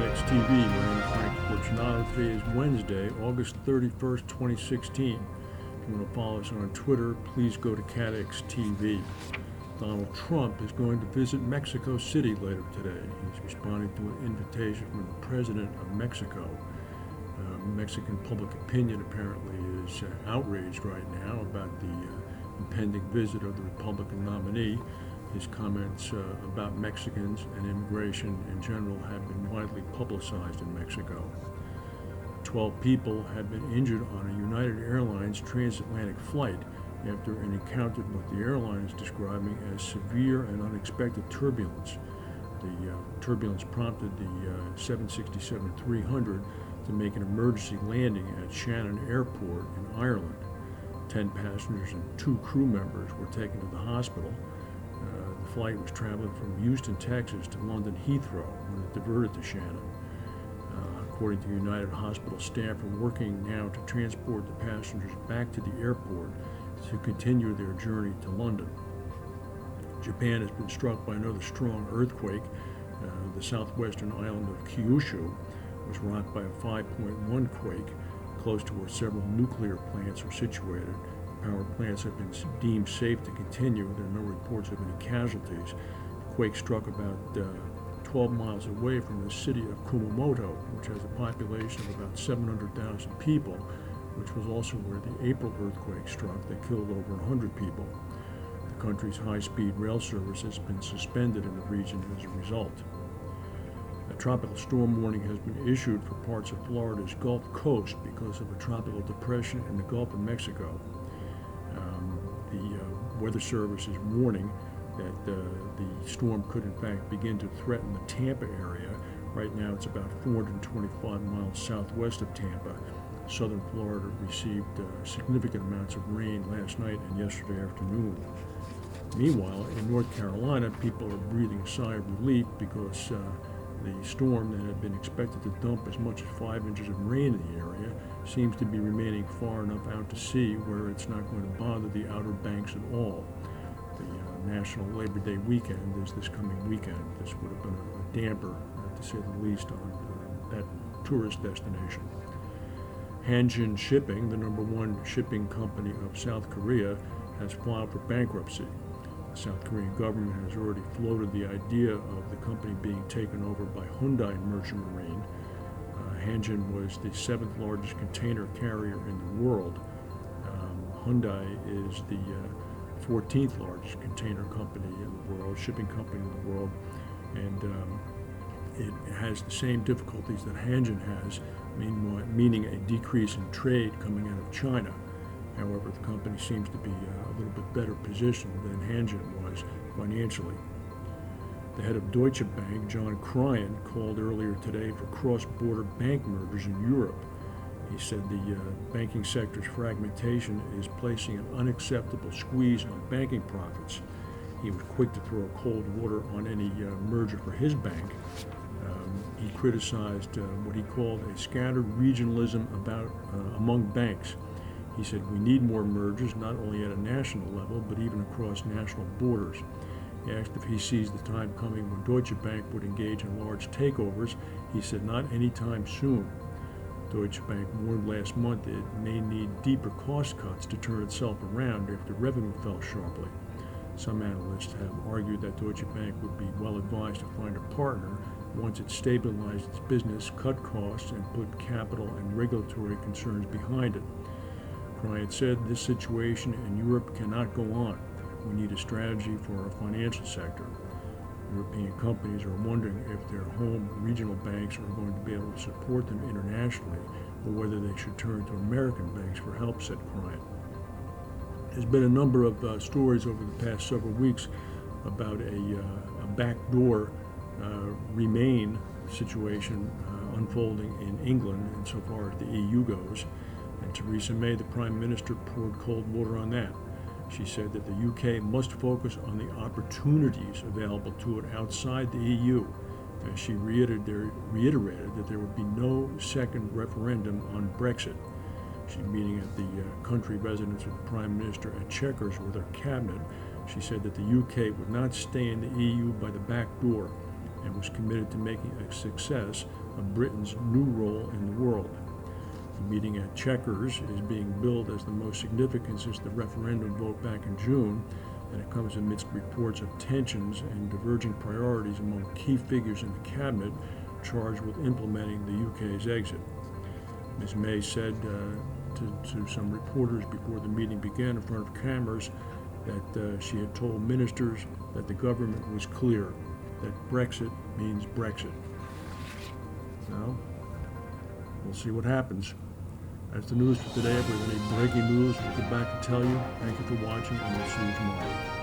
CATEX TV. My name is Frank Fortunato. Today is Wednesday, August 31st, 2016. If you want to follow us on Twitter, please go to CATEX TV. Donald Trump is going to visit Mexico City later today. He's responding to an invitation from the President of Mexico. Mexican public opinion apparently is outraged right now about the impending visit of the Republican nominee. His comments about Mexicans and immigration in general have been widely publicized in Mexico. 12 people have been injured on a United Airlines transatlantic flight after an encounter what the airline is describing as severe and unexpected turbulence. The turbulence prompted the 767-300 to make an emergency landing at Shannon Airport in Ireland. 10 passengers and 2 crew members were taken to the hospital. The flight was traveling from Houston, Texas to London Heathrow when it diverted to Shannon. According to United, hospital staff are working now to transport the passengers back to the airport to continue their journey to London. Japan has been struck by another strong earthquake. The southwestern island of Kyushu was rocked by a 5.1 quake close to where several nuclear plants are situated. Power plants have been deemed safe to continue. There are no reports of any casualties. The quake struck about 12 miles away from the city of Kumamoto, which has a population of about 700,000 people, which was also where the April earthquake struck that killed over 100 people. The country's high-speed rail service has been suspended in the region as a result. A tropical storm warning has been issued for parts of Florida's Gulf Coast because of a tropical depression in the Gulf of Mexico. The Weather Service is warning that the storm could in fact begin to threaten the Tampa area. Right now it's about 425 miles southwest of Tampa. Southern Florida received significant amounts of rain last night and yesterday afternoon. Meanwhile, in North Carolina, people are breathing a sigh of relief because the storm that had been expected to dump as much as 5 inches of rain in the area seems to be remaining far enough out to sea where it's not going to bother the Outer Banks at all. The National Labor Day weekend is this coming weekend. This would have been a damper, to say the least, on that tourist destination. Hanjin Shipping, the #1 shipping company of South Korea, has filed for bankruptcy. The South Korean government has already floated the idea of the company being taken over by Hyundai Merchant Marine. Hanjin was the 7th largest container carrier in the world. Hyundai is the 14th largest container company in the world, shipping company in the world, and it has the same difficulties that Hanjin has, meaning a decrease in trade coming out of China. However, the company seems to be a little bit better positioned than Hanjin was financially. The head of Deutsche Bank, John Cryan, called earlier today for cross-border bank mergers in Europe. He said the banking sector's fragmentation is placing an unacceptable squeeze on banking profits. He was quick to throw cold water on any merger for his bank. He criticized what he called a scattered regionalism among banks. He said we need more mergers, not only at a national level, but even across national borders. He asked if he sees the time coming when Deutsche Bank would engage in large takeovers. He said not anytime soon. Deutsche Bank warned last month it may need deeper cost cuts to turn itself around after revenue fell sharply. Some analysts have argued that Deutsche Bank would be well advised to find a partner once it stabilized its business, cut costs, and put capital and regulatory concerns behind it. Cryan said this situation in Europe cannot go on. We need a strategy for our financial sector. European companies are wondering if their home regional banks are going to be able to support them internationally or whether they should turn to American banks for help, said Cryan. There's been a number of stories over the past several weeks about a backdoor Remain situation unfolding in England insofar as the EU goes. And Theresa May, the Prime Minister, poured cold water on that. She said that the UK must focus on the opportunities available to it outside the EU. And she reiterated that there would be no second referendum on Brexit. She's meeting at the country residence of the Prime Minister at Chequers with her cabinet. She said that the UK would not stay in the EU by the back door. and was committed to making a success of Britain's new role in the world. The meeting at Chequers is being billed as the most significant since the referendum vote back in June, and it comes amidst reports of tensions and diverging priorities among key figures in the cabinet charged with implementing the UK's exit. Ms. May said to some reporters before the meeting began in front of cameras that she had told ministers that the government was clear, that Brexit means Brexit. Now, we'll see what happens. That's the news for today. If we have any breaking news, we'll get back to tell you. Thank you for watching, and we'll see you tomorrow.